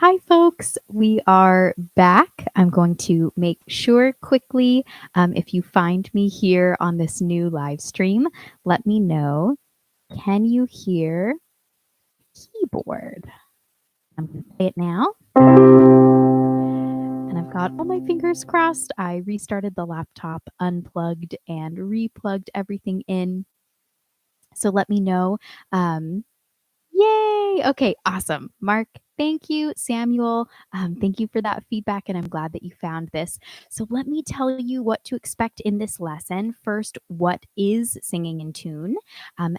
Hi, folks. We are back. I'm going to make sure quickly if you find me here on this new live stream, let me know. Can you hear keyboard? I'm going to play it now. And I've got all my fingers crossed. I restarted the laptop, unplugged, and replugged everything in. So let me know. Yay! Okay, awesome. Mark, thank you. Samuel, thank you for that feedback, and I'm glad that you found this. So let me tell you what to expect in this lesson. First, what is singing in tune,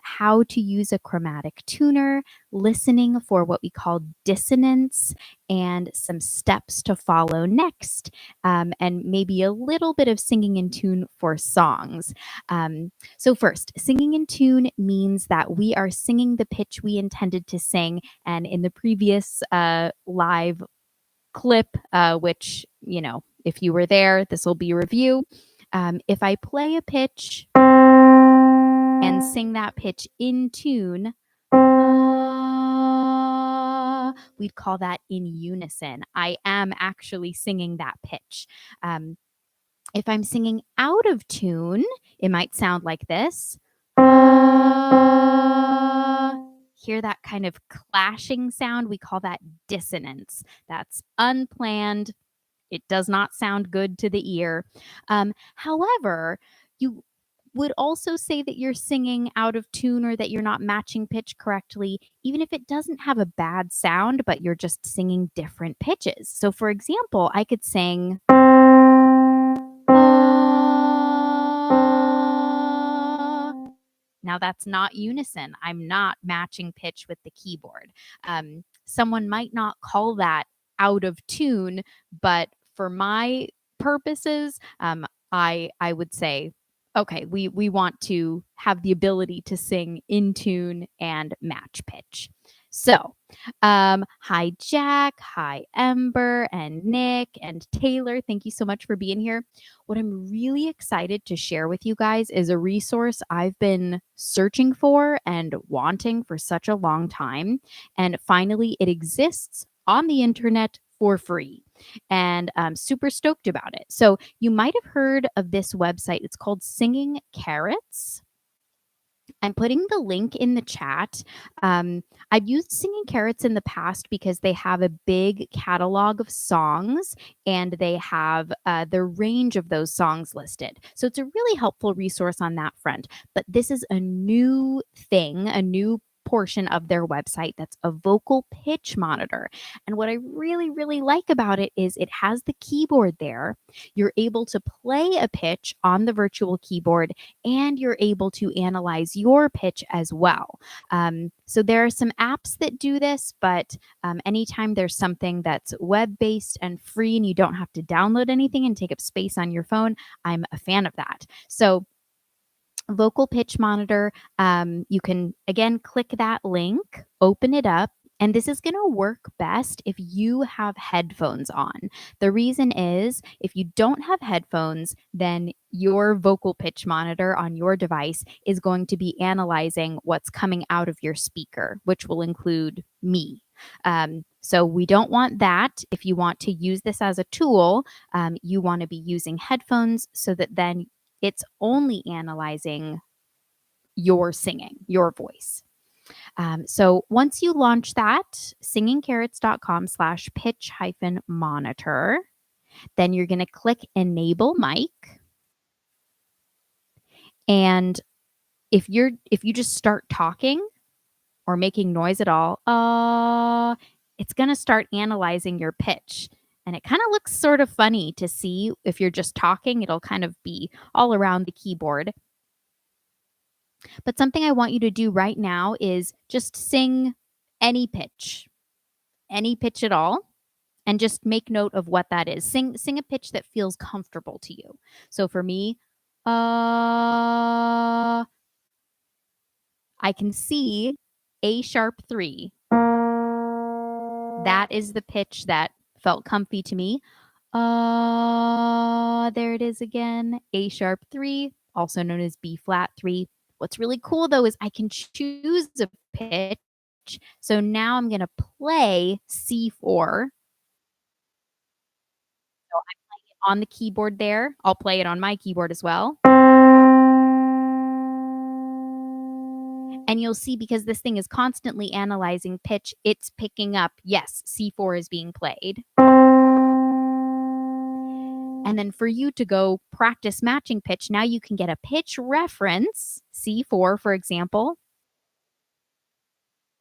how to use a chromatic tuner, listening for what we call dissonance, and some steps to follow next, and maybe a little bit of singing in tune for songs. So first, singing in tune means that we are singing the pitch we intended to sing. And in the previous live clip, which, if you were there, this will be a review. If I play a pitch and sing that pitch in tune, we'd call that in unison. I am actually singing that pitch. If I'm singing out of tune, it might sound like this. Hear that kind of clashing sound? We call that dissonance. That's unplanned. It does not sound good to the ear. However, you would also say that you're singing out of tune or that you're not matching pitch correctly, even if it doesn't have a bad sound, but you're just singing different pitches. So, for example, I could sing. Now that's not unison. I'm not matching pitch with the keyboard. Someone might not call that out of tune, but for my purposes, I would say, okay, we want to have the ability to sing in tune and match pitch. So, hi Jack, hi Ember and Nick and Taylor. Thank you so much for being here. What I'm really excited to share with you guys is a resource I've been searching for and wanting for such a long time. And finally, it exists on the internet for free. And I'm super stoked about it. So you might have heard of this website. It's called Singing Carrots. I'm putting the link in the chat. I've used Singing Carrots in the past because they have a big catalog of songs and they have the range of those songs listed. So it's a really helpful resource on that front. But this is a new thing, a new portion of their website that's a vocal pitch monitor. And what I really, really like about it is it has the keyboard there. You're able to play a pitch on the virtual keyboard and you're able to analyze your pitch as well. So there are some apps that do this, but anytime there's something that's web-based and free and you don't have to download anything and take up space on your phone, I'm a fan of that. So Vocal Pitch Monitor, you can, again, click that link, open it up, and this is going to work best if you have headphones on. The reason is if you don't have headphones, then your vocal pitch monitor on your device is going to be analyzing what's coming out of your speaker, which will include me. So we don't want that. If you want to use this as a tool, you want to be using headphones so that then it's only analyzing your singing, your voice. So once you launch that, singingcarrots.com/pitch-monitor, then you're going to click enable mic. And if you just start talking or making noise at all, it's going to start analyzing your pitch. And it kind of looks sort of funny to see if you're just talking, it'll kind of be all around the keyboard. But something I want you to do right now is just sing any pitch at all, and just make note of what that is. Sing a pitch that feels comfortable to you. So for me, I can see A#3. That is the pitch that felt comfy to me. There it is again, A#3, also known as B flat 3. What's really cool though is I can choose a pitch pitch. So now I'm going to play C4. So I'm playing it on the keyboard there. I'll play it on my keyboard as well. And you'll see, because this thing is constantly analyzing pitch, it's picking up, yes, C4 is being played. And then for you to go practice matching pitch, now you can get a pitch reference, C4, for example.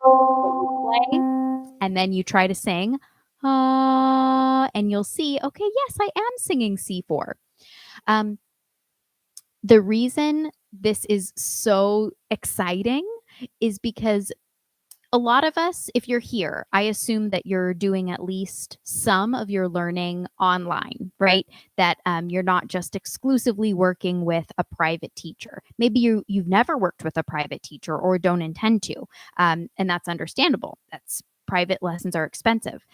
Play, and then you try to sing, and you'll see, okay, yes, I am singing C4. The reason this is so exciting is because a lot of us, if you're here, I assume that you're doing at least some of your learning online, right? That you're not just exclusively working with a private teacher. Maybe you've never worked with a private teacher or don't intend to, and that's understandable. That's private lessons are expensive.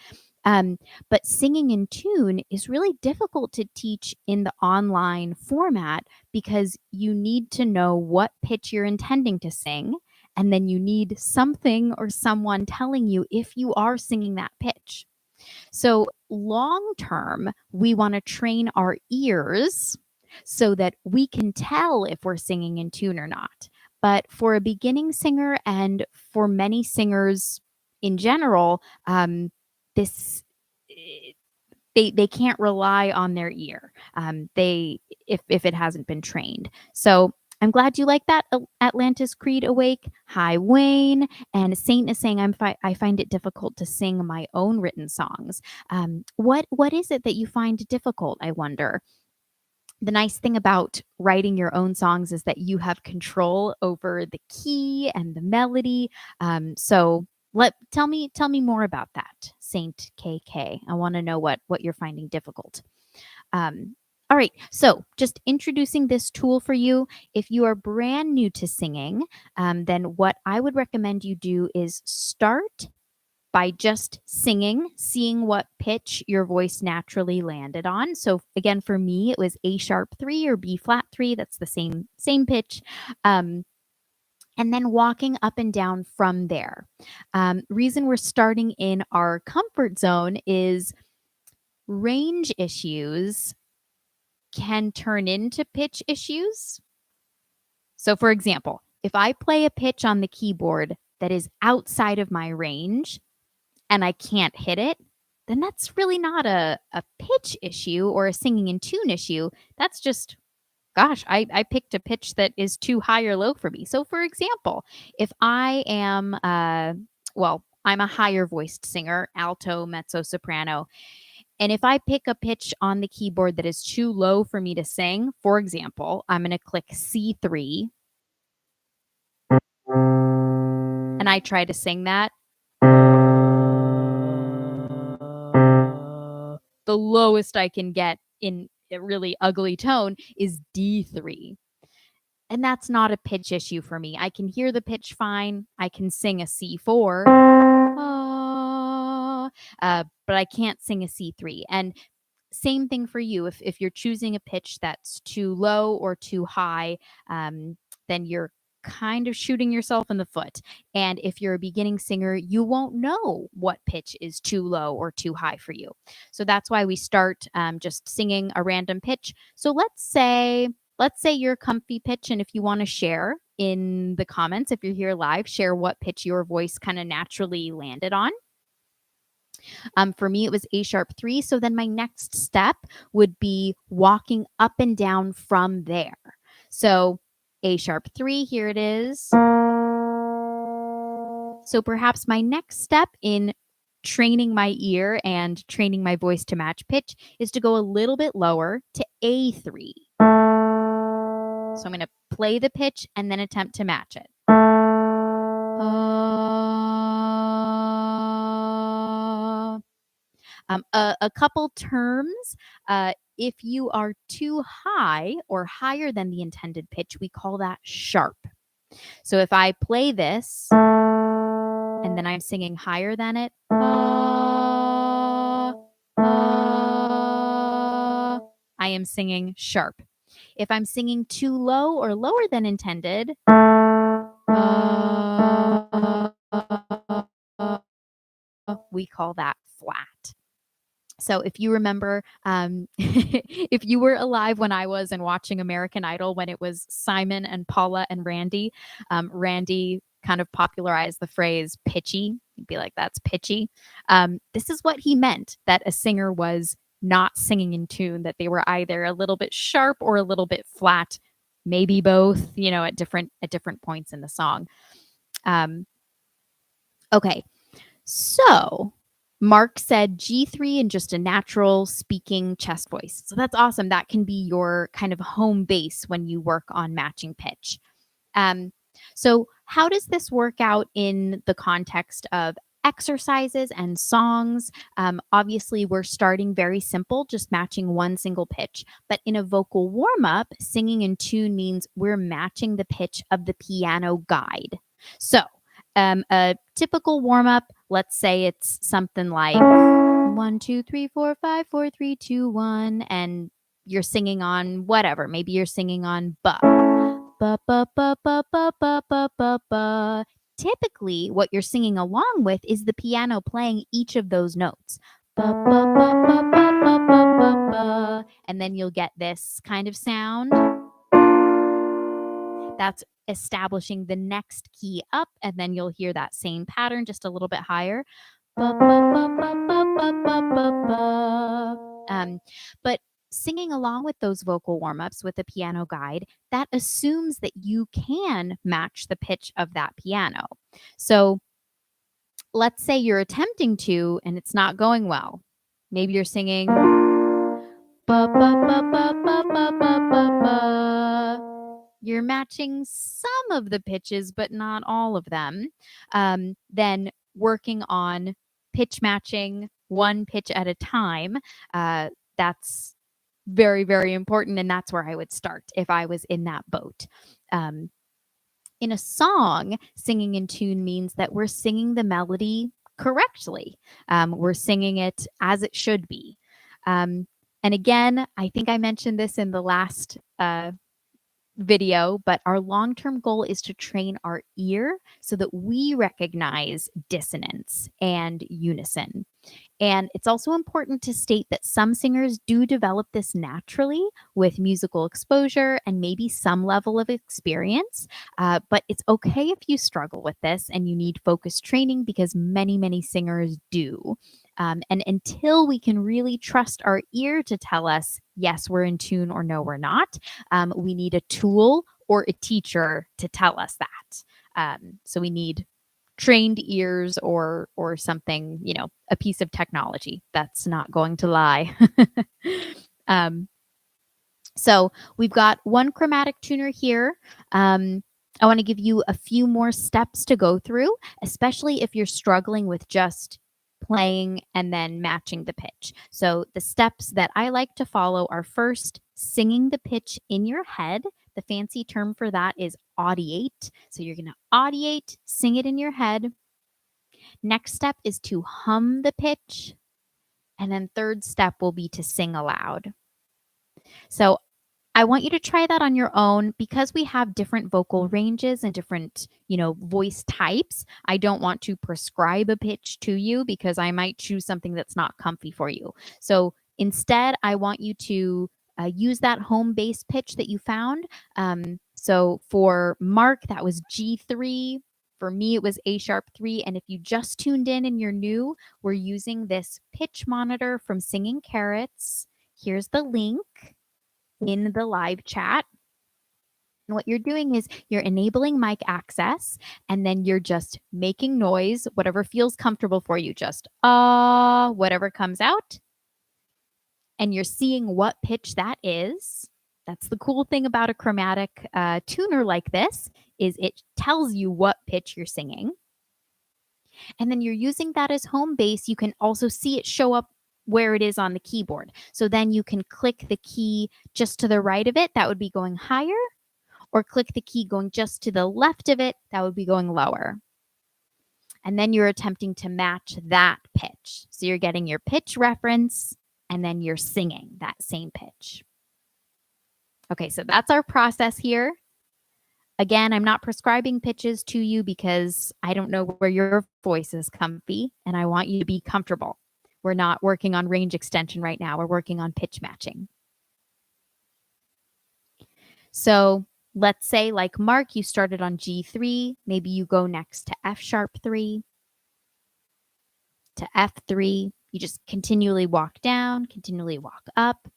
But singing in tune is really difficult to teach in the online format because you need to know what pitch you're intending to sing. And then you need something or someone telling you if you are singing that pitch. So, long term, we want to train our ears so that we can tell if we're singing in tune or not. But for a beginning singer and for many singers in general, this they can't rely on their ear. They if it hasn't been trained. So I'm glad you like that. Atlantis Creed Awake. Hi, Wayne. And Saint is saying I find it difficult to sing my own written songs. What is it that you find difficult, I wonder? The nice thing about writing your own songs is that you have control over the key and the melody. So tell me more about that, Saint KK. I want to know what you're finding difficult. All right, so just introducing this tool for you. If you are brand new to singing, then what I would recommend you do is start by just singing, seeing what pitch your voice naturally landed on. So again, for me, it was A sharp 3 or B flat 3. That's the same pitch. And then walking up and down from there. Reason we're starting in our comfort zone is range issues can turn into pitch issues. So for example, if I play a pitch on the keyboard that is outside of my range and I can't hit it, then that's really not a pitch issue or a singing in tune issue. That's just, gosh, I picked a pitch that is too high or low for me. So for example, if I am, I'm a higher voiced singer, alto, mezzo, soprano. And if I pick a pitch on the keyboard that is too low for me to sing, for example, I'm going to click C3 and I try to sing that. The lowest I can get in a really ugly tone is D3. And that's not a pitch issue for me. I can hear the pitch fine. I can sing a C4, but I can't sing a C3. And same thing for you. If you're choosing a pitch that's too low or too high, then you're kind of shooting yourself in the foot. And if you're a beginning singer, you won't know what pitch is too low or too high for you. So that's why we start just singing a random pitch. So let's say your comfy pitch, and if you want to share in the comments, if you're here live, share what pitch your voice kind of naturally landed on. For me, it was A sharp 3. So then my next step would be walking up and down from there. So A sharp 3, here it is. So perhaps my next step in training my ear and training my voice to match pitch is to go a little bit lower to A3. So I'm going to play the pitch and then attempt to match it. A couple terms. If you are too high or higher than the intended pitch, we call that sharp. So if I play this and then I'm singing higher than it, I am singing sharp. If I'm singing too low or lower than intended, we call that flat. So if you remember, if you were alive when I was and watching American Idol when it was Simon and Paula and Randy, Randy kind of popularized the phrase pitchy. You'd be like, that's pitchy. This is what he meant, that a singer was not singing in tune, that they were either a little bit sharp or a little bit flat, maybe both, at different points in the song. Okay, so Mark said G3 and just a natural speaking chest voice. So that's awesome. That can be your kind of home base when you work on matching pitch. So how does this work out in the context of exercises and songs? Obviously, we're starting very simple, just matching one single pitch. But in a vocal warm-up, singing in tune means we're matching the pitch of the piano guide. So a typical warm-up, let's say it's something like 1, 2, 3, 4, 5, 4, 3, 2, 1, and you're singing on whatever. Maybe you're singing on ba. Ba, ba, ba, ba, ba, ba, ba, ba, ba. Typically, what you're singing along with is the piano playing each of those notes. Ba, ba, ba, ba, ba, ba, ba, ba, ba. And then you'll get this kind of sound. That's establishing the next key up, and then you'll hear that same pattern just a little bit higher. Ba, ba, ba, ba, ba, ba, ba, ba, ba. But singing along with those vocal warm-ups with a piano guide, that assumes that you can match the pitch of that piano. So let's say you're attempting to and it's not going well. Maybe you're singing ba, ba, ba, ba, ba, ba, ba, ba, ba. You're matching some of the pitches, but not all of them. Then working on pitch matching one pitch at a time, that's very, very important. And that's where I would start if I was in that boat. In a song, singing in tune means that we're singing the melody correctly. We're singing it as it should be. And again, I think I mentioned this in the last video, but our long-term goal is to train our ear so that we recognize dissonance and unison. And it's also important to state that some singers do develop this naturally with musical exposure and maybe some level of experience. But it's okay if you struggle with this and you need focused training, because many, many singers do. And until we can really trust our ear to tell us, yes, we're in tune, or no, we're not, we need a tool or a teacher to tell us that. So we need trained ears or something, a piece of technology that's not going to lie. So we've got one chromatic tuner here. I want to give you a few more steps to go through, especially if you're struggling with just playing and then matching the pitch. So the steps that I like to follow are, first, singing the pitch in your head. The fancy term for that is audiate. So you're going to audiate, sing it in your head. Next step is to hum the pitch. And then third step will be to sing aloud. So I want you to try that on your own. Because we have different vocal ranges and different, voice types, I don't want to prescribe a pitch to you because I might choose something that's not comfy for you. So instead, I want you to use that home base pitch that you found. So for Mark, that was G3. For me, it was A sharp 3. And if you just tuned in and you're new, we're using this pitch monitor from Singing Carrots. Here's the link in the live chat. And what you're doing is you're enabling mic access, and then you're just making noise, whatever feels comfortable for you, just whatever comes out. And you're seeing what pitch that is. That's the cool thing about a chromatic tuner like this, is it tells you what pitch you're singing. And then you're using that as home base. You can also see it show up where it is on the keyboard. So then you can click the key just to the right of it. That would be going higher. Or click the key going just to the left of it. That would be going lower. And then you're attempting to match that pitch. So you're getting your pitch reference, and then you're singing that same pitch. Okay, so that's our process here. Again, I'm not prescribing pitches to you because I don't know where your voice is comfy, and I want you to be comfortable. We're not working on range extension right now. We're working on pitch matching. So let's say, like Mark, you started on G3. Maybe you go next to F sharp 3, to F3. You just continually walk down, continually walk up.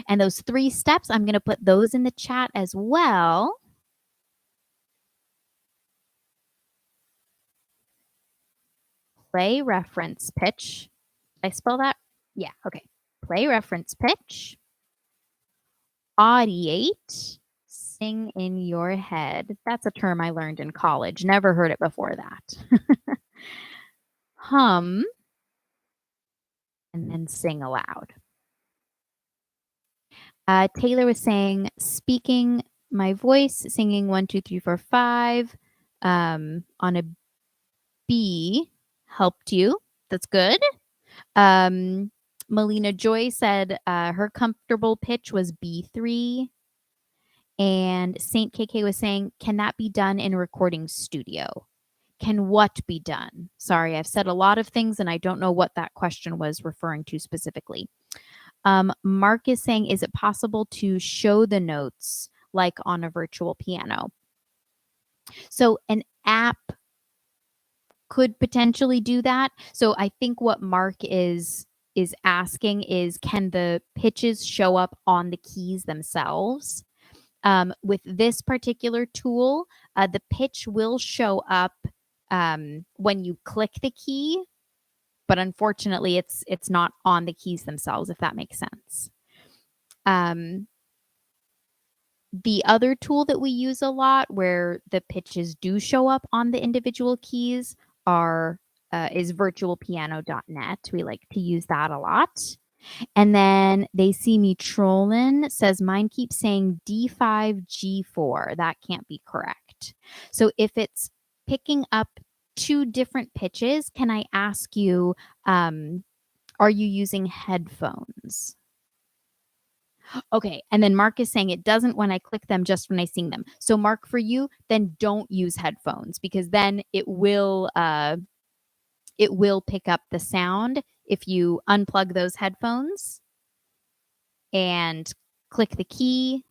And those 3 steps, I'm going to put those in the chat as well. Play reference pitch. Did I spell that? Yeah, okay. Play reference pitch. Audiate. Sing in your head. That's a term I learned in college. Never heard it before that. Hum. And then sing aloud. Taylor was saying, speaking my voice, singing 1, 2, 3, 4, 5 on a B helped you. That's good. Melina Joy said her comfortable pitch was B3. And Saint KK was saying, can that be done in a recording studio? Can what be done? Sorry, I've said a lot of things and I don't know what that question was referring to specifically. Mark is saying, is it possible to show the notes like on a virtual piano? So an app could potentially do that. So I think what Mark is asking is, can the pitches show up on the keys themselves? With this particular tool, the pitch will show up when you click the key, but unfortunately, it's not on the keys themselves, if that makes sense. The other tool that we use a lot where the pitches do show up on the individual keys is virtualpiano.net. We like to use that a lot. And then They See Me Trollin says, mine keeps saying D5, G4. That can't be correct. So if it's picking up 2 different pitches, can I ask you, are you using headphones? Okay. And then Mark is saying it doesn't when I click them, just when I sing them. So Mark, for you, then don't use headphones because then it will pick up the sound if you unplug those headphones and click the key.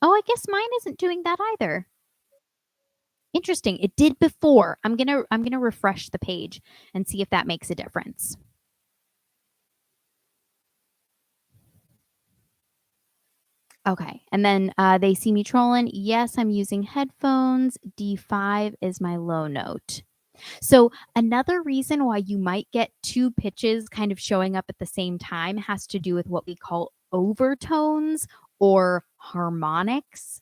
Oh, I guess mine isn't doing that either. Interesting. It did before. I'm gonna refresh the page and see if that makes a difference. Okay. And then They See Me Trolling. Yes, I'm using headphones. D5 is my low note. So another reason why you might get 2 pitches kind of showing up at the same time has to do with what we call overtones or harmonics.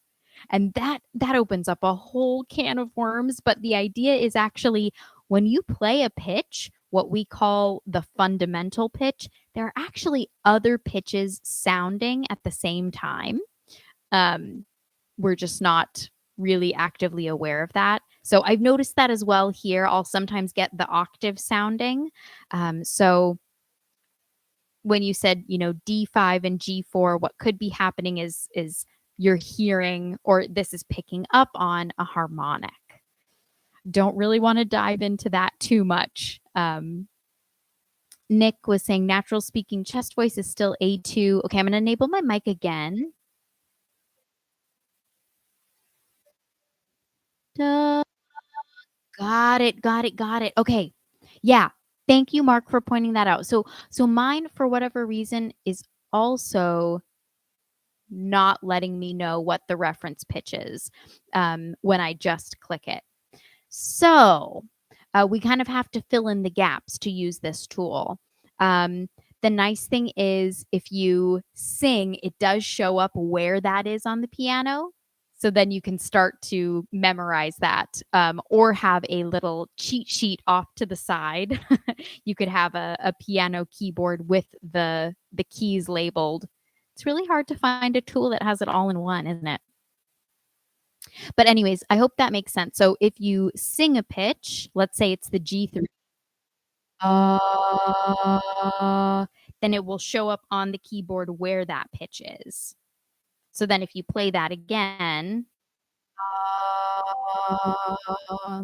And that opens up a whole can of worms, but the idea is actually when you play a pitch, what we call the fundamental pitch, there are actually other pitches sounding at the same time. We're just not really actively aware of that. So I've noticed that as well here. I'll sometimes get the octave sounding. So when you said, D5 and G4, what could be happening is you're hearing, or this is picking up on a harmonic. Don't really want to dive into that too much. Nick was saying natural speaking chest voice is still A2. Okay, I'm going to enable my mic again. Duh. Got it. Okay. Yeah. Thank you, Mark, for pointing that out. So mine, for whatever reason, is also not letting me know what the reference pitch is when I just click it. So we kind of have to fill in the gaps to use this tool. The nice thing is if you sing, it does show up where that is on the piano. So then you can start to memorize that or have a little cheat sheet off to the side. You could have a piano keyboard with the keys labeled. It's really hard to find a tool that has it all in one, isn't it? But anyways, I hope that makes sense. So if you sing a pitch, let's say it's the G3. then it will show up on the keyboard where that pitch is. So then if you play that again, uh,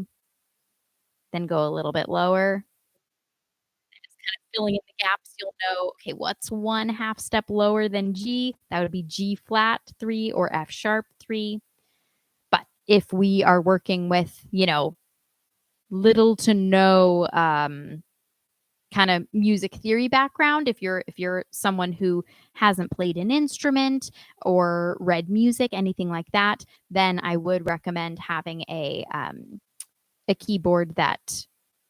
then go a little bit lower, filling in the gaps, you'll know, okay, what's one half step lower than G? That would be G flat 3 or F sharp 3. But if we are working with, little to no kind of music theory background, if you're someone who hasn't played an instrument or read music, anything like that, then I would recommend having a keyboard that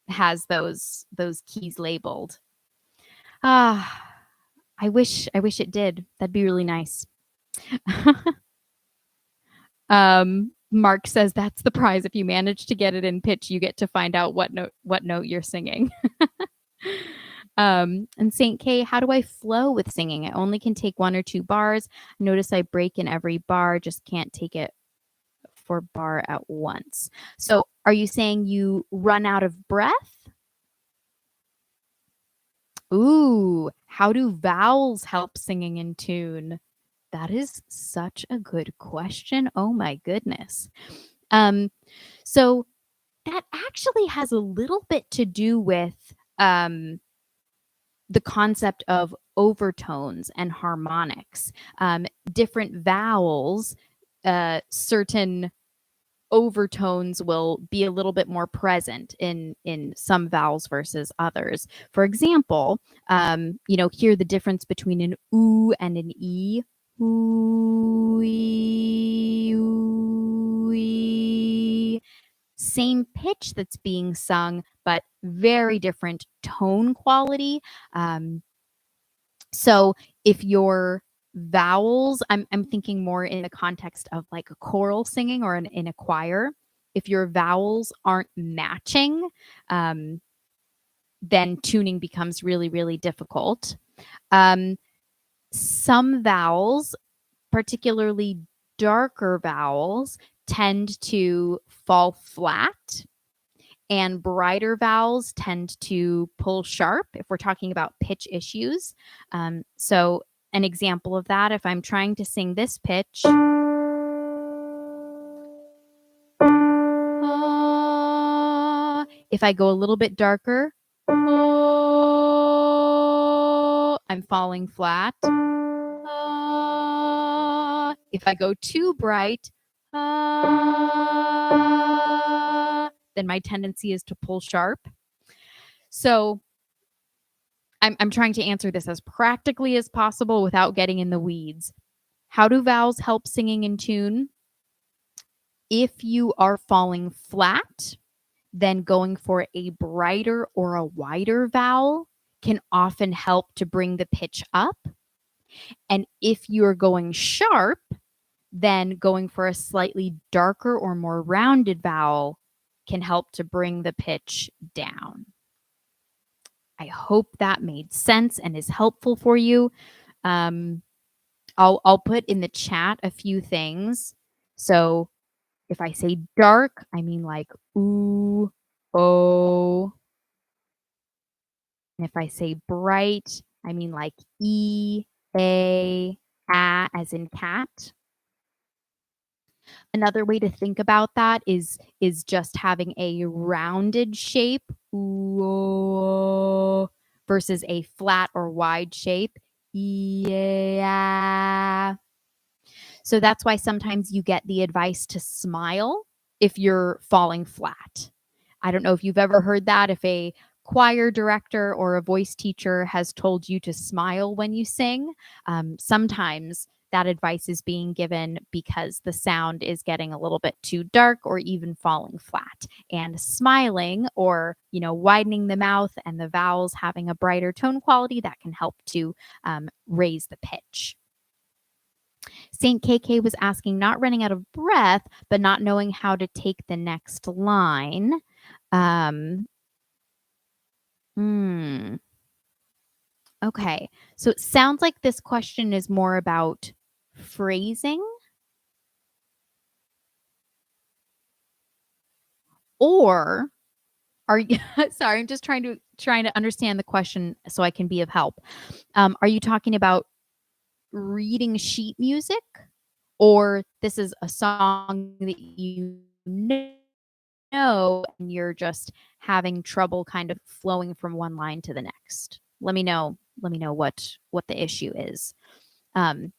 has those keys labeled. I wish it did. That'd be really nice. Mark says that's the prize. If you manage to get it in pitch, you get to find out what note you're singing. And Saint K, how do I flow with singing? I only can take 1 or 2 bars. Notice I break in every bar, just can't take it for bar at once. So are you saying you run out of breath? Ooh, how do vowels help singing in tune? That is such a good question. Oh my goodness. So that actually has a little bit to do with the concept of overtones and harmonics. Different vowels, certain overtones will be a little bit more present in some vowels versus others. For example, hear the difference between an oo and an e. Ooh, ooh, same pitch that's being sung, but very different tone quality. So if your vowels, I'm thinking more in the context of like a choral singing or in a choir. If your vowels aren't matching, then tuning becomes really, really difficult. Some vowels, particularly darker vowels, tend to fall flat, and brighter vowels tend to pull sharp if we're talking about pitch issues. So an example of that, if I'm trying to sing this pitch, if I go a little bit darker, I'm falling flat. If I go too bright, then my tendency is to pull sharp. So I'm trying to answer this as practically as possible without getting in the weeds. How do vowels help singing in tune? If you are falling flat, then going for a brighter or a wider vowel can often help to bring the pitch up. And if you're going sharp, then going for a slightly darker or more rounded vowel can help to bring the pitch down. I hope that made sense and is helpful for you. I'll put in the chat a few things. So if I say dark, I mean like ooh, oh. And if I say bright, I mean like e, a, as in cat. Another way to think about that is just having a rounded shape ooh, versus a flat or wide shape. Yeah. So that's why sometimes you get the advice to smile if you're falling flat. I don't know if you've ever heard that, if a choir director or a voice teacher has told you to smile when you sing. Sometimes that advice is being given because the sound is getting a little bit too dark or even falling flat. And smiling or, widening the mouth and the vowels having a brighter tone quality, that can help to raise the pitch. Saint KK was asking, not running out of breath, but not knowing how to take the next line. Okay, so it sounds like this question is more about phrasing, or Are you sorry, I'm just trying to understand the question so I can be of help. Are you talking about reading sheet music, or this is a song that you know and you're just having trouble kind of flowing from one line to the next? Let me know what the issue is. Um,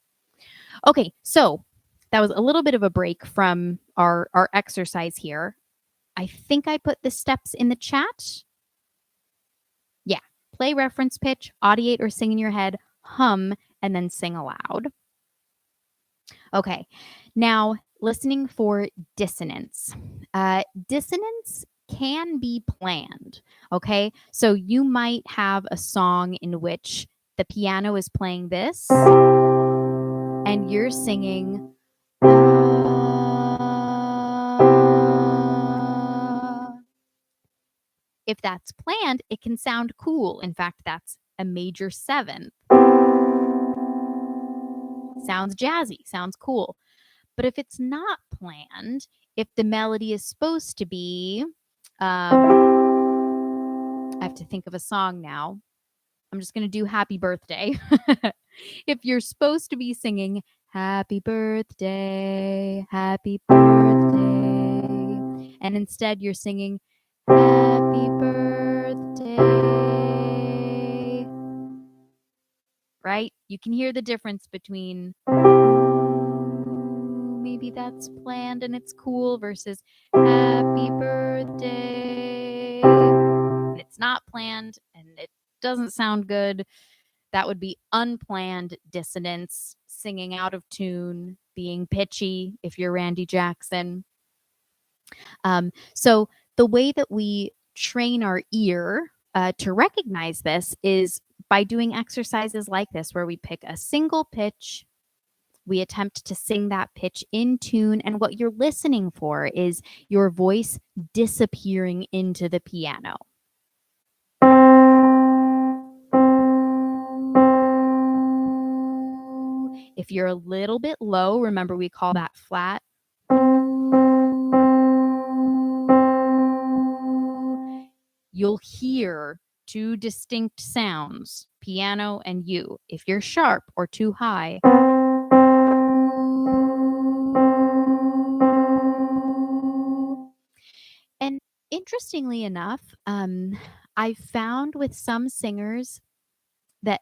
okay, so that was a little bit of a break from our exercise here. I think I put the steps in the chat. Yeah. Play reference pitch, audiate or sing in your head, hum, and then sing aloud. Okay. Now, listening for dissonance. Dissonance can be planned. Okay. So you might have a song in which the piano is playing this and you're singing. If that's planned, it can sound cool. In fact, that's a major seventh. Sounds jazzy, sounds cool. But if it's not planned, if the melody is supposed to be, I have to think of a song now. I'm just going to do Happy Birthday. If you're supposed to be singing Happy Birthday, Happy Birthday, and instead you're singing Happy Birthday, right? You can hear the difference between maybe that's planned and it's cool versus Happy Birthday and it's not planned and it doesn't sound good. That would be unplanned dissonance, singing out of tune, being pitchy if you're Randy Jackson. So the way that we train our ear to recognize this is by doing exercises like this, where we pick a single pitch, we attempt to sing that pitch in tune, and what you're listening for is your voice disappearing into the piano. If you're a little bit low, remember we call that flat. You'll hear two distinct sounds, piano and you. If you're sharp or too high, and interestingly enough, I've found with some singers that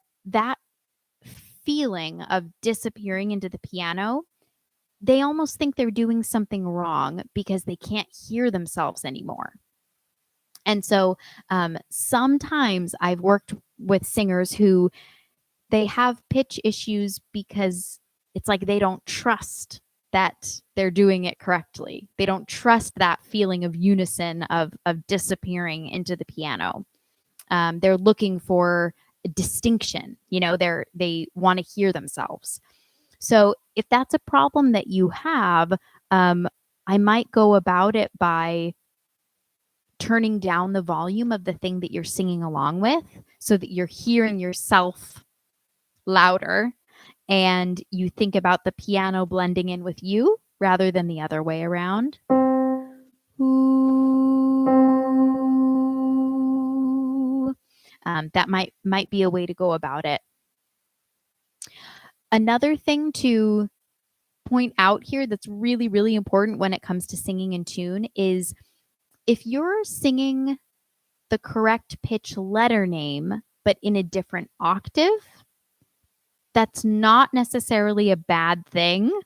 feeling of disappearing into the piano, they almost think they're doing something wrong because they can't hear themselves anymore. And so sometimes I've worked with singers who they have pitch issues because it's like they don't trust that they're doing it correctly. They don't trust that feeling of unison of disappearing into the piano. They're looking for distinction. They want to hear themselves. So if that's a problem that you have, I might go about it by turning down the volume of the thing that you're singing along with so that you're hearing yourself louder and you think about the piano blending in with you rather than the other way around. That might be a way to go about it. Another thing to point out here that's really, really important when it comes to singing in tune is if you're singing the correct pitch letter name, but in a different octave, that's not necessarily a bad thing,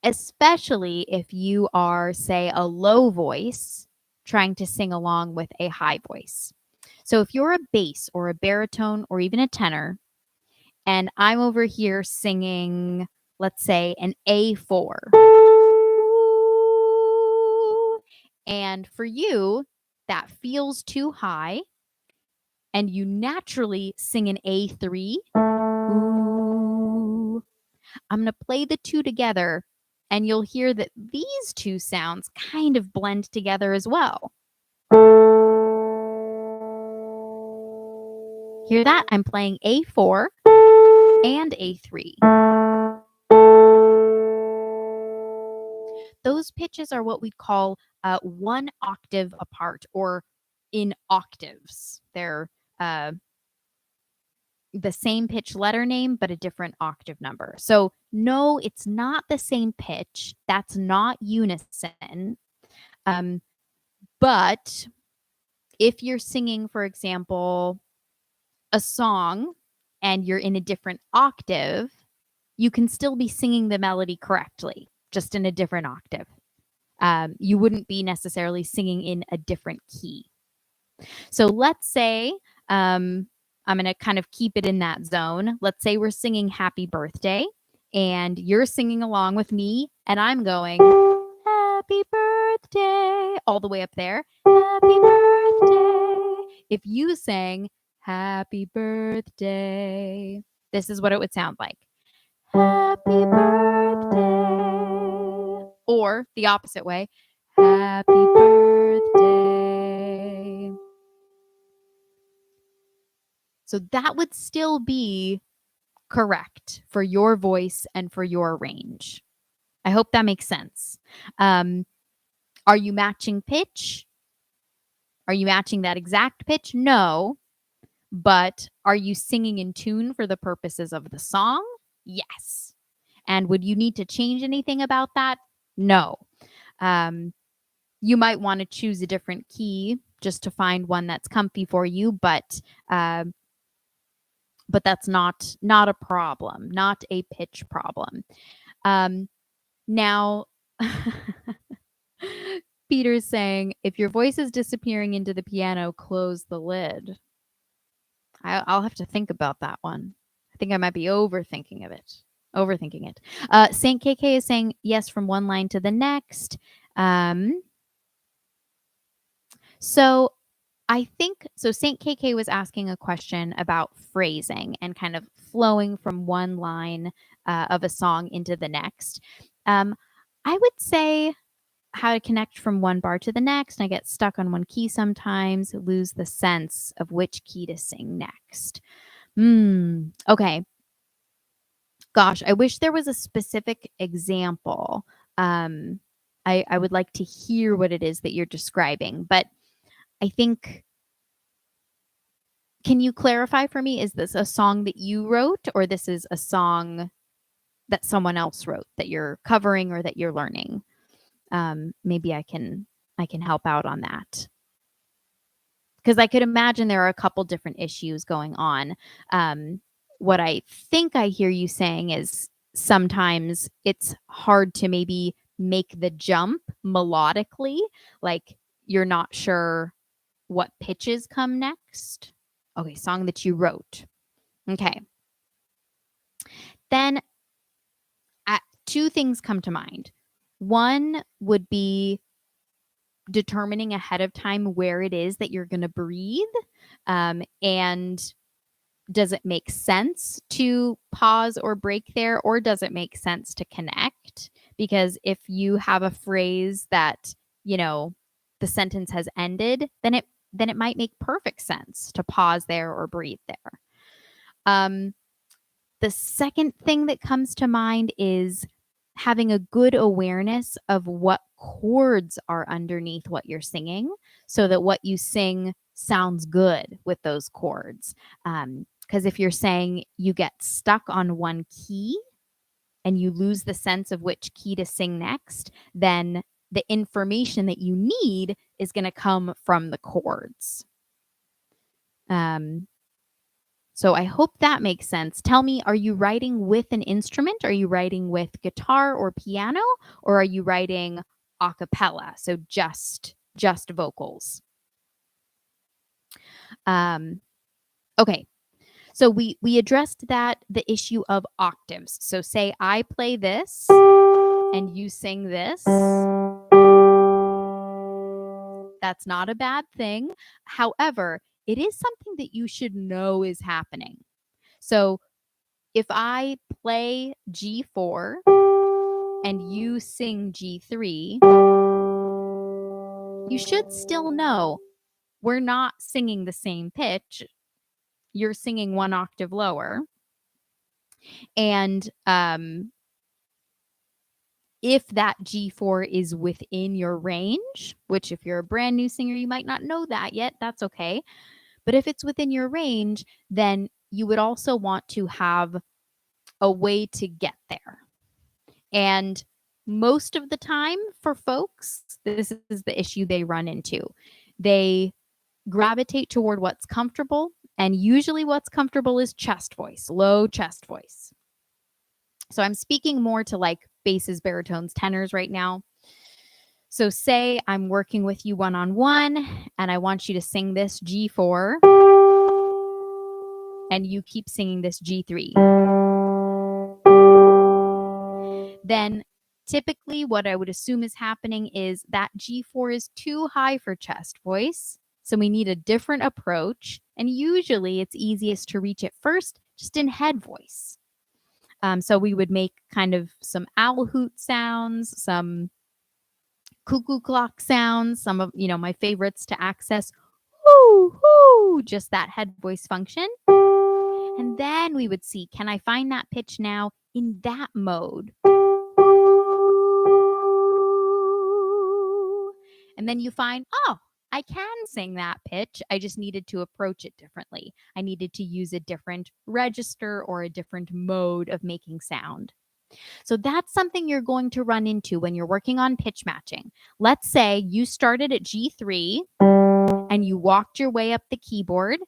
especially if you are, say, a low voice trying to sing along with a high voice. So if you're a bass or a baritone or even a tenor, and I'm over here singing, let's say, an A4. And for you, that feels too high, and you naturally sing an A3. I'm going to play the two together, and you'll hear that these two sounds kind of blend together as well. Hear that? I'm playing A4 and A3. Those pitches are what we call one octave apart, or in octaves. They're the same pitch letter name, but a different octave number. So no, it's not the same pitch. That's not unison. But if you're singing, for example, a song and you're in a different octave, you can still be singing the melody correctly, just in a different octave. You wouldn't be necessarily singing in a different key. So let's say, I'm going to kind of keep it in that zone. Let's say we're singing Happy Birthday and you're singing along with me and I'm going, Happy Birthday, all the way up there. Happy Birthday. If you sang Happy Birthday, this is what it would sound like. Happy birthday. Or the opposite way. Happy birthday. So that would still be correct for your voice and for your range. I hope that makes sense. Are you matching pitch? Are you matching that exact pitch? No. But are you singing in tune for the purposes of the song? Yes. And would you need to change anything about that? No. You might want to choose a different key just to find one that's comfy for you, but that's not a problem, not a pitch problem. Now, Peter's saying, if your voice is disappearing into the piano, close the lid. I'll have to think about that one. I think I might be overthinking it. Saint KK is saying yes from one line to the next. So I think, so Saint KK was asking a question about phrasing and kind of flowing from one line of a song into the next. I would say how to connect from one bar to the next. I get stuck on one key sometimes, lose the sense of which key to sing next. Okay. Gosh, I wish there was a specific example. I would like to hear what it is that you're describing, but I think, can you clarify for me, is this a song that you wrote or this is a song that someone else wrote that you're covering or that you're learning? Maybe I can help out on that. Because I could imagine there are a couple different issues going on. What I think I hear you saying is sometimes it's hard to maybe make the jump melodically, like you're not sure what pitches come next. Okay, song that you wrote. Okay. Then two things come to mind. One would be determining ahead of time where it is that you're going to breathe, and does it make sense to pause or break there, or does it make sense to connect? Because if you have a phrase that, the sentence has ended, then it might make perfect sense to pause there or breathe there. The second thing that comes to mind is having a good awareness of what chords are underneath what you're singing so that what you sing sounds good with those chords. Because if you're saying you get stuck on one key and you lose the sense of which key to sing next, then the information that you need is going to come from the chords. So I hope that makes sense. Tell me, are you writing with an instrument? Are you writing with guitar or piano? Or are you writing a cappella, so just vocals? Okay, so we addressed the issue of octaves. So say I play this and you sing this. That's not a bad thing. However, it is something that you should know is happening. So if I play G4 and you sing G3, you should still know we're not singing the same pitch. You're singing one octave lower. And if that G4 is within your range, which if you're a brand new singer, you might not know that yet. That's okay. But if it's within your range, then you would also want to have a way to get there. And most of the time for folks, this is the issue they run into. They gravitate toward what's comfortable, and usually what's comfortable is chest voice, low chest voice. So I'm speaking more to like basses, baritones, tenors right now. So say I'm working with you one-on-one and I want you to sing this G4 and you keep singing this G3. Then typically what I would assume is happening is that G4 is too high for chest voice. So we need a different approach. And usually it's easiest to reach it first just in head voice. So we would make kind of some owl hoot sounds, some cuckoo clock sounds, some of, my favorites to access. Whoo, whoo, just that head voice function. And then we would see, can I find that pitch now in that mode? And then you find, oh, I can sing that pitch. I just needed to approach it differently. I needed to use a different register or a different mode of making sound. So that's something you're going to run into when you're working on pitch matching. Let's say you started at G3 and you walked your way up the keyboard,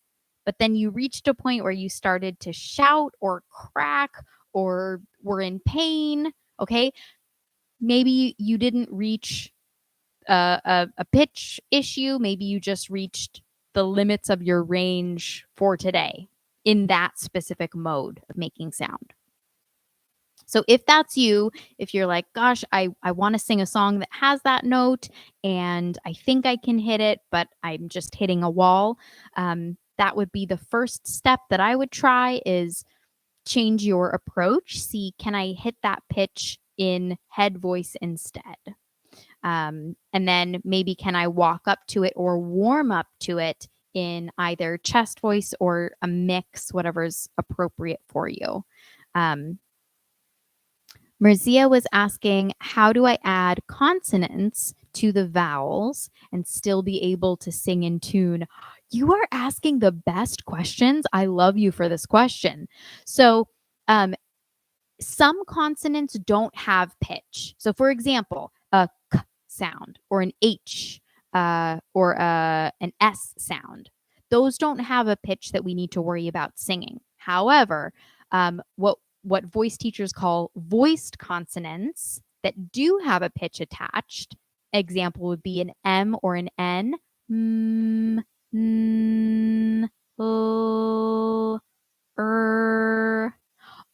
but then you reached a point where you started to shout or crack or were in pain. Okay. Maybe you didn't reach a pitch issue. Maybe you just reached the limits of your range for today in that specific mode of making sound. So if that's you, if you're like, gosh, I want to sing a song that has that note and I think I can hit it, but I'm just hitting a wall, that would be the first step that I would try is change your approach. See, can I hit that pitch in head voice instead? And then maybe can I walk up to it or warm up to it in either chest voice or a mix, whatever's appropriate for you. Merzia was asking, how do I add consonants to the vowels and still be able to sing in tune? You are asking the best questions. I love you for this question. So some consonants don't have pitch. So for example, a k sound or an H or an S sound. Those don't have a pitch that we need to worry about singing. However, what voice teachers call voiced consonants that do have a pitch attached, example would be an M or an N,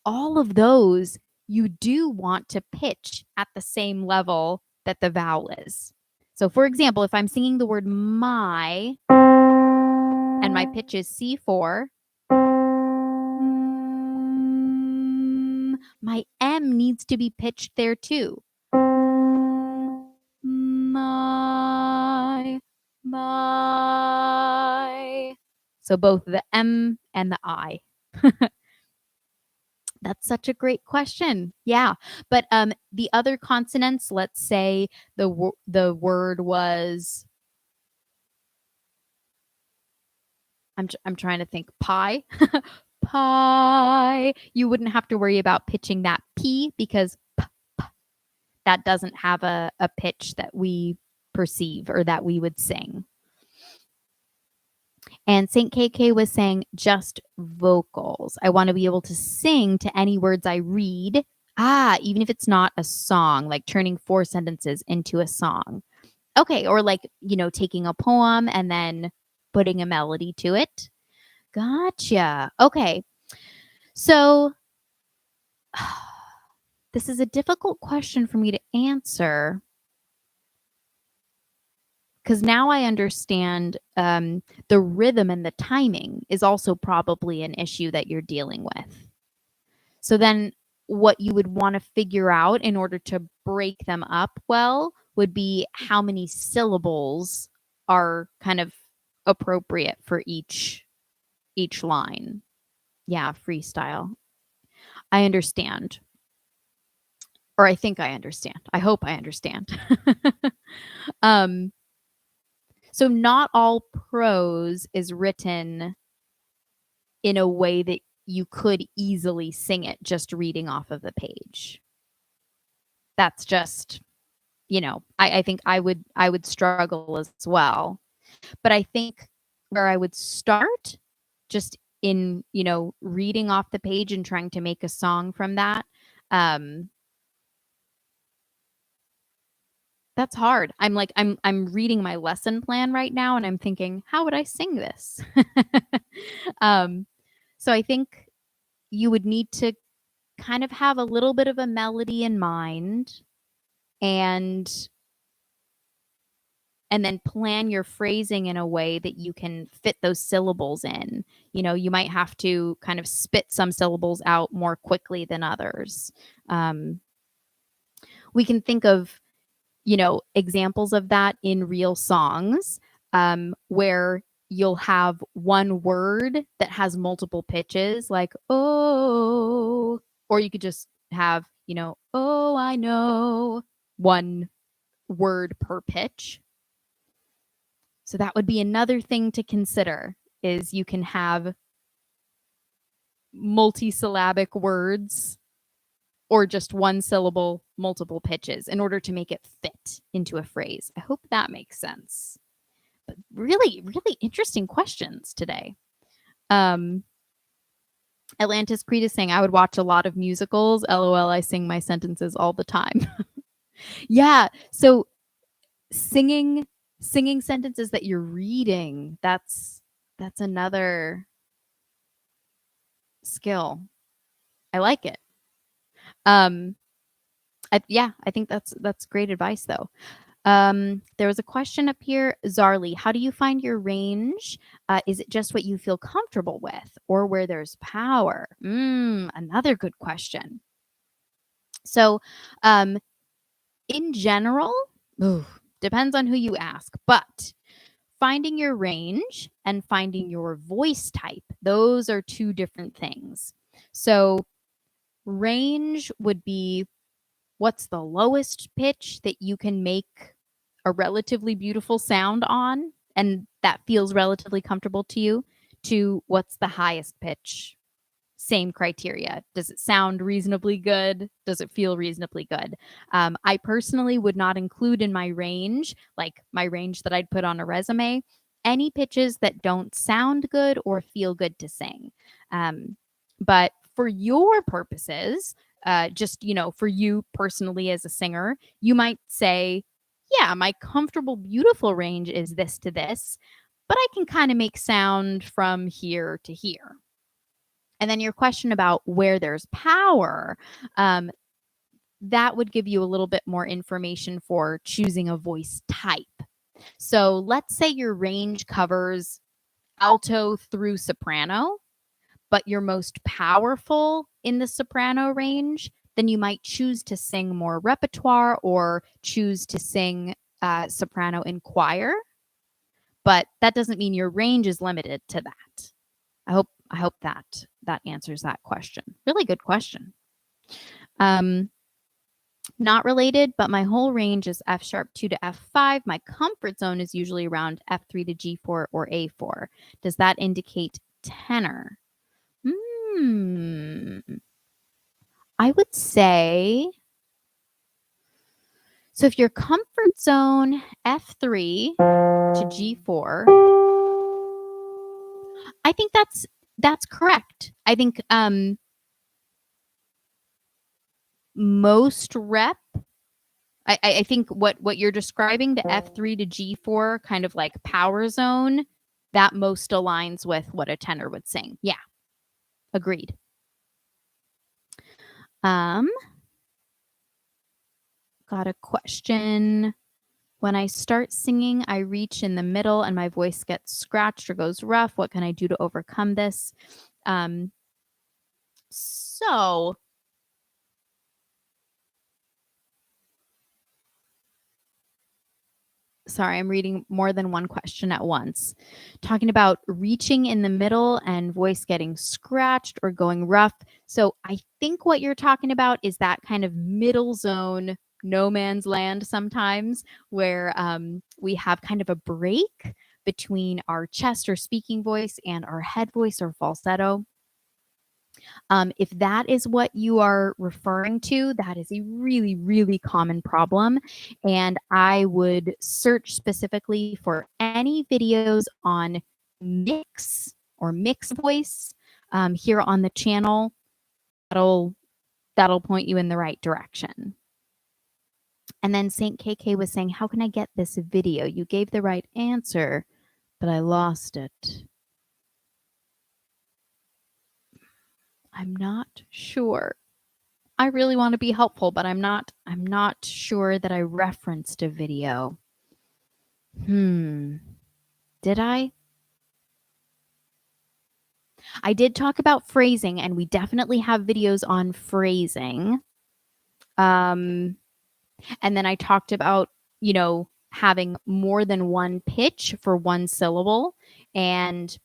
all of those you do want to pitch at the same level that the vowel is. So for example, if I'm singing the word my and my pitch is C4, my M needs to be pitched there too. My. So both the M and the I. That's such a great question. Yeah. But the other consonants, let's say the word was, I'm trying to think, pie. Pie. You wouldn't have to worry about pitching that P because that doesn't have a pitch that we perceive or that we would sing. And St. KK was saying just vocals. I want to be able to sing to any words I read. Even if it's not a song, like turning 4 sentences into a song. Okay, or like, taking a poem and then putting a melody to it. Gotcha. Okay. So this is a difficult question for me to answer because now I understand the rhythm and the timing is also probably an issue that you're dealing with. So then what you would want to figure out in order to break them up well would be how many syllables are kind of appropriate for each line. Yeah, freestyle. I understand. or I think I understand. I hope I understand. um, so not all prose is written in a way that you could easily sing it just reading off of the page. That's just, I think I would struggle as well. But I think where I would start just in, reading off the page and trying to make a song from that, that's hard. I'm reading my lesson plan right now and I'm thinking, how would I sing this? um, so I think you would need to kind of have a little bit of a melody in mind and then plan your phrasing in a way that you can fit those syllables in. You might have to kind of spit some syllables out more quickly than others. We can think of, examples of that in real songs, where you'll have one word that has multiple pitches, like, oh, or you could just have, oh, I know, one word per pitch. So that would be another thing to consider, is you can have multisyllabic words or just one syllable, multiple pitches in order to make it fit into a phrase. I hope that makes sense. But really, really interesting questions today. Atlantis Creed is saying, I would watch a lot of musicals. LOL, I sing my sentences all the time. Yeah. So singing sentences that you're reading, that's another skill. I like it. I think that's great advice though. There was a question up here. Zarly, how do you find your range? Is it just what you feel comfortable with or where there's power? Another good question. So, in general, depends on who you ask, but finding your range and finding your voice type, those are two different things. So, range would be what's the lowest pitch that you can make a relatively beautiful sound on, and that feels relatively comfortable to you, to what's the highest pitch. Same criteria. Does it sound reasonably good? Does it feel reasonably good? I personally would not include in my range, like my range that I'd put on a resume, any pitches that don't sound good or feel good to sing. But for your purposes, just, for you personally as a singer, you might say, yeah, my comfortable, beautiful range is this to this, but I can kind of make sound from here to here. And then your question about where there's power, that would give you a little bit more information for choosing a voice type. So let's say your range covers alto through soprano, but you're most powerful in the soprano range, then you might choose to sing more repertoire or choose to sing soprano in choir. But that doesn't mean your range is limited to that. I hope that answers that question. Really good question. Not related, but my whole range is F sharp 2 to F5. My comfort zone is usually around F3 to G4 or A4. Does that indicate tenor? I would say, so if your comfort zone F3 to G4, I think that's correct. I think most rep, I think what you're describing, the F3 to G4 kind of like power zone, that most aligns with what a tenor would sing. Yeah, agreed. Got a question. When I start singing, I reach in the middle and my voice gets scratched or goes rough. What can I do to overcome this? So Sorry, I'm reading more than one question at once. Talking about reaching in the middle and voice getting scratched or going rough. So I think what you're talking about is that kind of middle zone, no man's land sometimes, where we have kind of a break between our chest or speaking voice and our head voice or falsetto. If that is what you are referring to, that is a really, really common problem. And I would search specifically for any videos on mix or mix voice here on the channel. That'll point you in the right direction. And then Saint KK was saying, how can I get this video? You gave the right answer, but I lost it. I'm not sure. I really want to be helpful, but I'm not sure that I referenced a video. Did I? I did talk about phrasing, and we definitely have videos on phrasing. And then I talked about, having more than one pitch for one syllable, and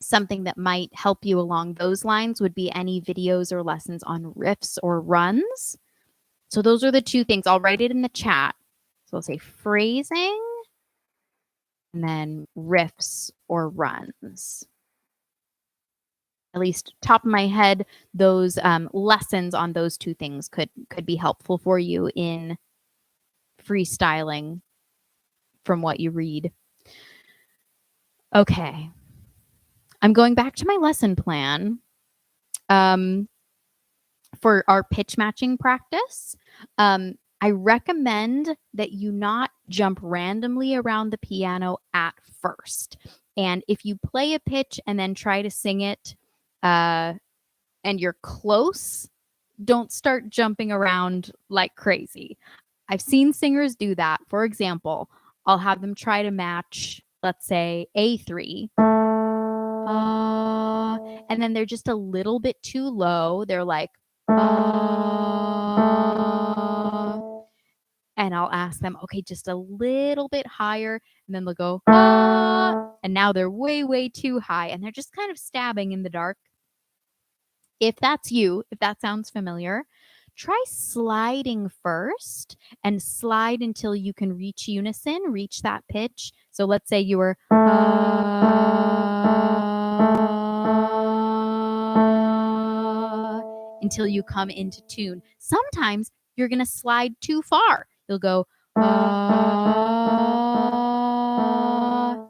something that might help you along those lines would be any videos or lessons on riffs or runs. So those are the two things. I'll write it in the chat. So I'll say phrasing and then riffs or runs. At least top of my head, those lessons on those two things could be helpful for you in freestyling from what you read. Okay. I'm going back to my lesson plan for our pitch matching practice. I recommend that you not jump randomly around the piano at first. And if you play a pitch and then try to sing it and you're close, don't start jumping around like crazy. I've seen singers do that. For example, I'll have them try to match, let's say, A3. And then they're just a little bit too low. They're like, and I'll ask them, okay, just a little bit higher. And then they'll go, and now they're way, way too high. And they're just kind of stabbing in the dark. If that's you, if that sounds familiar, try sliding first and slide until you can reach unison, reach that pitch. So let's say you were until you come into tune. Sometimes you're going to slide too far. You'll go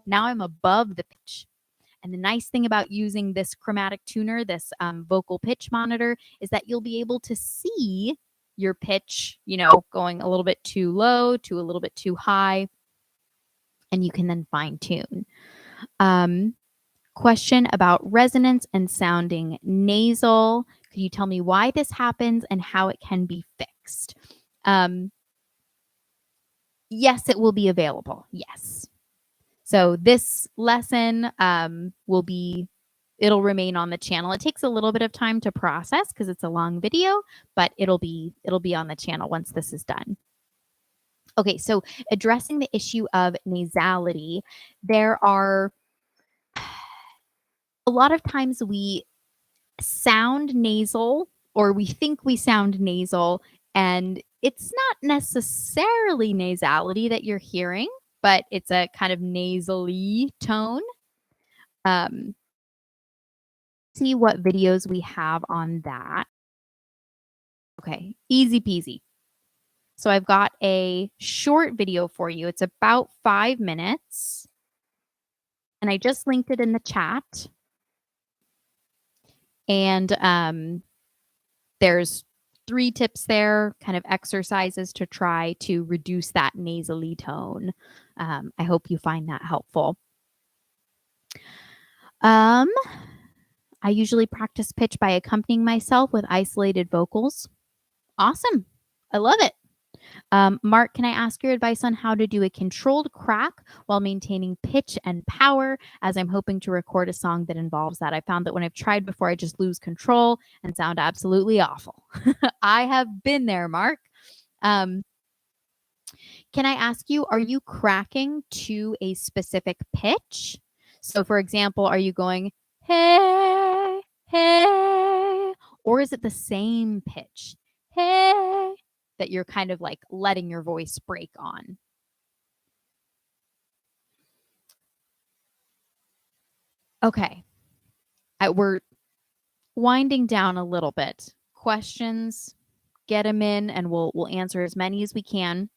now I'm above the pitch. And the nice thing about using this chromatic tuner, this vocal pitch monitor, is that you'll be able to see your pitch, going a little bit too low to a little bit too high, and you can then fine tune. Question about resonance and sounding nasal. Could you tell me why this happens and how it can be fixed? Yes, it will be available. Yes. So this lesson it'll remain on the channel. It takes a little bit of time to process because it's a long video, but it'll be on the channel once this is done. Okay, so addressing the issue of nasality, there are a lot of times we sound nasal or we think we sound nasal, and it's not necessarily nasality that you're hearing, but it's a kind of nasally tone. See what videos we have on that. Okay, easy peasy. So I've got a short video for you. It's about 5 minutes. And I just linked it in the chat. And there's 3 tips there, kind of exercises to try to reduce that nasally tone. I hope you find that helpful. I usually practice pitch by accompanying myself with isolated vocals. Awesome. I love it. Mark, can I ask your advice on how to do a controlled crack while maintaining pitch and power, as I'm hoping to record a song that involves that? I found that when I've tried before, I just lose control and sound absolutely awful. I have been there, Mark. Can I ask you, are you cracking to a specific pitch? So, for example, are you going, hey, hey, or is it the same pitch, hey, that you're kind of like letting your voice break on? Okay. We're winding down a little bit. Questions, get them in, and we'll answer as many as we can.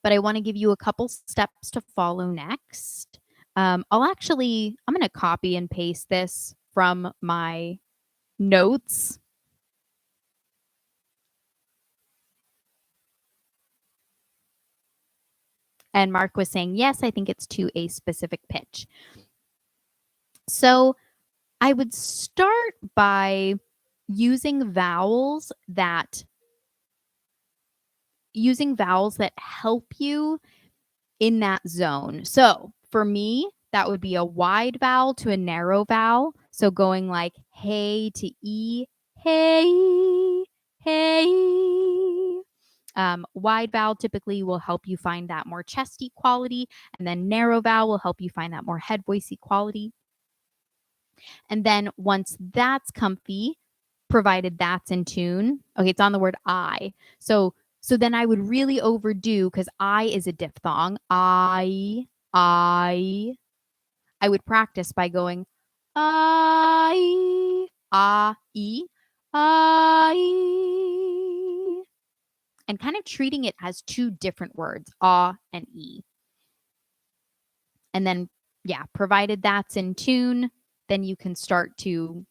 But I want to give you a couple steps to follow next. I'm going to copy and paste this from my notes. And Mark was saying, yes, I think it's to a specific pitch. So I would start by using vowels that help you in that zone. So for me, that would be a wide vowel to a narrow vowel. So going like hey to E, hey, hey. Wide vowel typically will help you find that more chesty quality, and then narrow vowel will help you find that more head voicey quality. And then once that's comfy, provided that's in tune, okay, it's on the word I. So then I would really overdo, because I is a diphthong. I would practice by going I, E, I, and kind of treating it as two different words, and E. And then, yeah, provided that's in tune, then you can start to,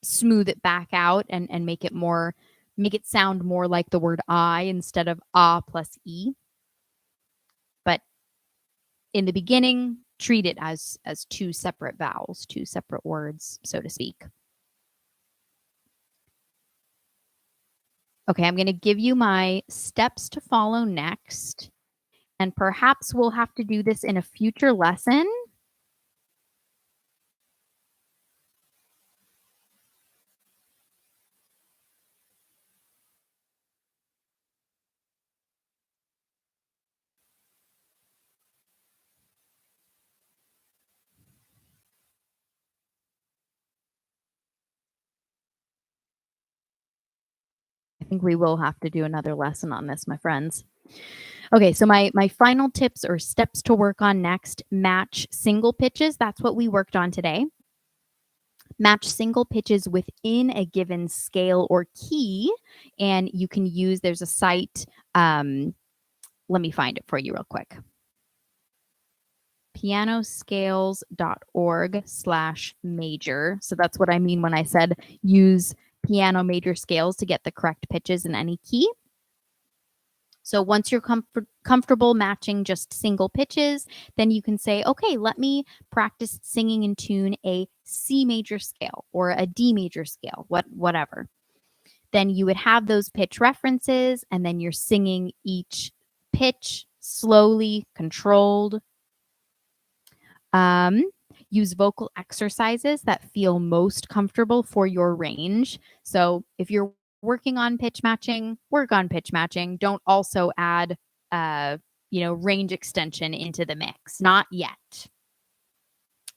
smooth it back out and make it sound more like the word I instead of plus E. But in the beginning, treat it as two separate vowels, two separate words, so to speak. Okay, I'm going to give you my steps to follow next. And perhaps we'll have to do this in a future lesson. I think we will have to do another lesson on this, my friends. Okay, so my final tips or steps to work on next: match single pitches. That's what we worked on today. Match single pitches within a given scale or key, and you can use, there's a site, let me find it for you real quick. pianoscales.org/major. So that's what I mean when I said use piano major scales to get the correct pitches in any key. So once you're comfortable matching just single pitches, then you can say, okay, let me practice singing in tune a C major scale or a D major scale, whatever. Then you would have those pitch references, and then you're singing each pitch slowly, controlled. Use vocal exercises that feel most comfortable for your range. So if you're working on pitch matching, work on pitch matching. Don't also add, range extension into the mix. Not yet.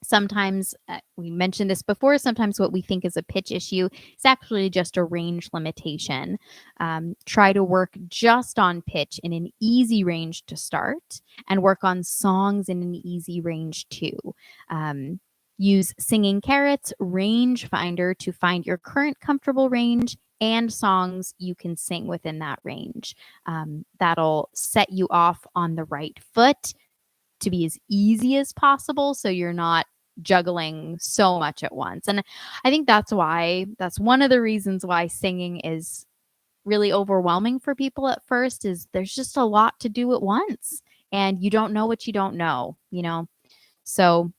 Sometimes, we mentioned this before, sometimes what we think is a pitch issue is actually just a range limitation. Try to work just on pitch in an easy range to start, and work on songs in an easy range too. Use Singing Carrots Range Finder to find your current comfortable range and songs you can sing within that range. That'll set you off on the right foot to be as easy as possible, so you're not juggling so much at once. And I think that's one of the reasons why singing is really overwhelming for people at first, is there's just a lot to do at once, and you don't know what you don't know, So,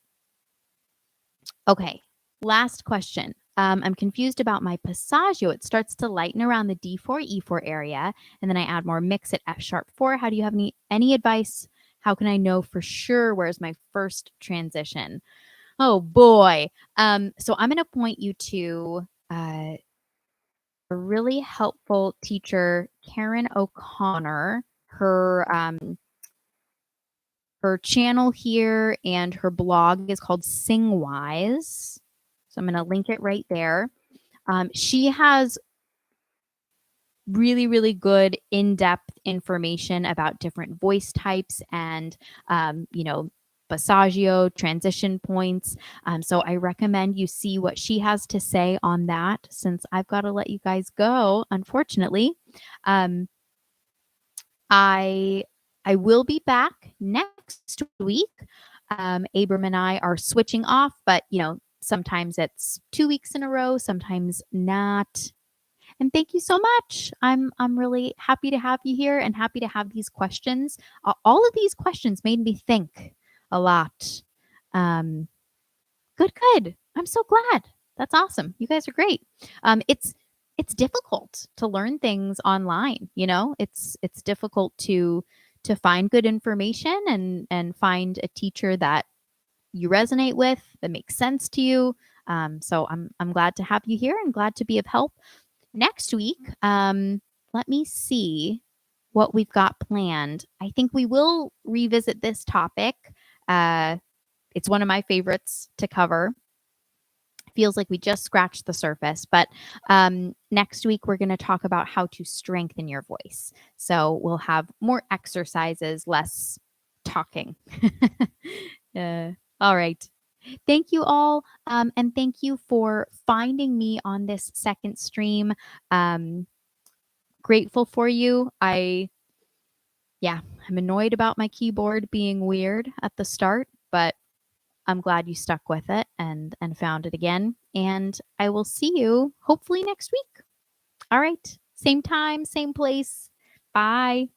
okay, last question. I'm confused about my passaggio. It starts to lighten around the D4, E4 area, and then I add more mix at F#4. How do you have any advice? How can I know for sure where's my first transition? Oh boy. So I'm going to point you to a really helpful teacher, Karen O'Connor. her channel here and her blog is called SingWise. So I'm going to link it right there. She has really, really good in-depth information about different voice types and, passaggio, transition points. So I recommend you see what she has to say on that since I've got to let you guys go, unfortunately. I will be back next week. Abram and I are switching off, but sometimes it's 2 weeks in a row, sometimes not. And thank you so much. I'm really happy to have you here and happy to have these questions. All of these questions made me think a lot. Good. I'm so glad. That's awesome. You guys are great. It's difficult to learn things online. It's difficult to find good information and find a teacher that you resonate with, that makes sense to you. So I'm glad to have you here and glad to be of help. Next week, let me see what we've got planned. I think we will revisit this topic. It's one of my favorites to cover. Feels like we just scratched the surface, but next week we're going to talk about how to strengthen your voice. So we'll have more exercises, less talking. All right. Thank you all. And thank you for finding me on this second stream. Grateful for you. I'm annoyed about my keyboard being weird at the start, but I'm glad you stuck with it and found it again. And I will see you hopefully next week. All right. Same time, same place. Bye.